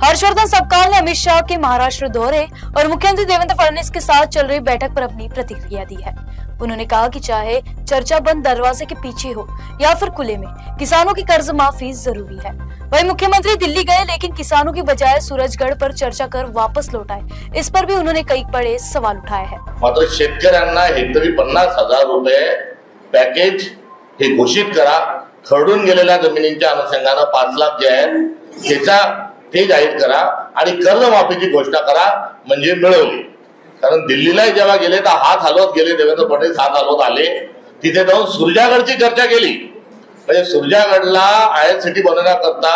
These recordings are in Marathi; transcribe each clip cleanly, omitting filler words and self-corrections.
हर्षवर्धन सपकाल ने अमित शाह के महाराष्ट्र दौरे और मुख्यमंत्री देवेंद्र फडणवीस के साथ चल रही बैठक पर अपनी प्रतिक्रिया दी है। उन्होंने कहा कि चाहे चर्चा बंद दरवाजे के पीछे हो या फिर खुले में, किसानों की कर्ज माफी जरूरी है। वहीं मुख्यमंत्री दिल्ली गए लेकिन किसानों की बजाय सूरजगढ़ पर चर्चा कर वापस लौट आए। इस पर भी उन्होंने कई बड़े सवाल उठाए हैं। मात्र शेतकऱ्यांना हेक्टरी 50,000 रुपये पॅकेज हे घोषित करा। खरडून गेलेल्या जमिनींच्या अनुषंगाने 5 लाख जे आहेत त्याचा ते जाहीर करा आणि कर्जमाफीची घोषणा करा म्हणजे मिळवली। कारण दिल्लीला जेव्हा गेले तर हात हलवत गेले, देवेंद्र फडणवीस हात हलवत आले, तिथे जाऊन सूरजागडची चर्चा केली। म्हणजे सूरजागडला आयएन सिटी बनवण्याकरता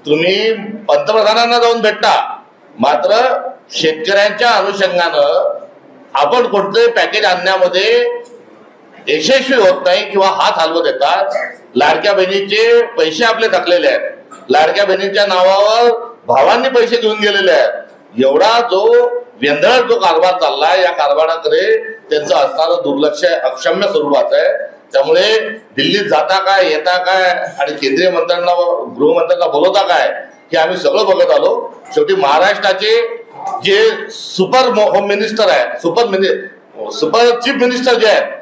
तुम्ही पंतप्रधानांना जाऊन भेटता, मात्र शेतकऱ्यांच्या अनुषंगाने आपण कोणते पॅकेज आणण्यामध्ये यशस्वी होत नाही किंवा हात हलवत येतात। लाडक्या बहिणीचे पैसे आपले थकलेले आहेत, लाडक्या बहिणीच्या नावावर भावांनी पैसे घेऊन गेलेले आहेत। एवढा जो वेंधळट जो कारभार चाललाय, या कारभाराकडे त्यांचं असणारं दुर्लक्ष अक्षम्य स्वरूपाचं आहे। त्यामुळे दिल्लीत जाता काय, येता काय आणि केंद्रीय मंत्र्यांना, गृहमंत्र्यांना बोलवता काय, हे आम्ही सगळं बघत आलो। शेवटी महाराष्ट्राचे जे सुपर होम मिनिस्टर आहे, सुपर चीफ मिनिस्टर जे आहेत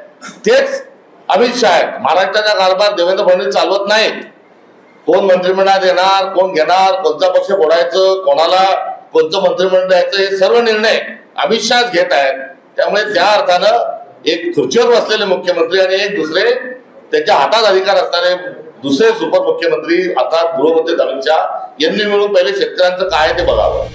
तेच अमित शाह आहेत। महाराष्ट्राचा कारभार देवेंद्र फडणवीस चालवत नाहीत। कोण मंत्रिमंडळात येणार, कोण घेणार, कोणता पक्ष फोडायचं, कोणाला कोणतं मंत्रिमंडळ द्यायचं, हे सर्व निर्णय अमित शाह घेत आहेत। त्यामुळे त्या अर्थानं एक खुर्चीवर बसलेले मुख्यमंत्री आणि एक दुसरे त्यांच्या हातात अधिकार असणारे दुसरे सुपर मुख्यमंत्री अर्थात गृहमंत्री अमित शाह यांनी मिळून पहिले शेतकऱ्यांचं काय ते बघावं।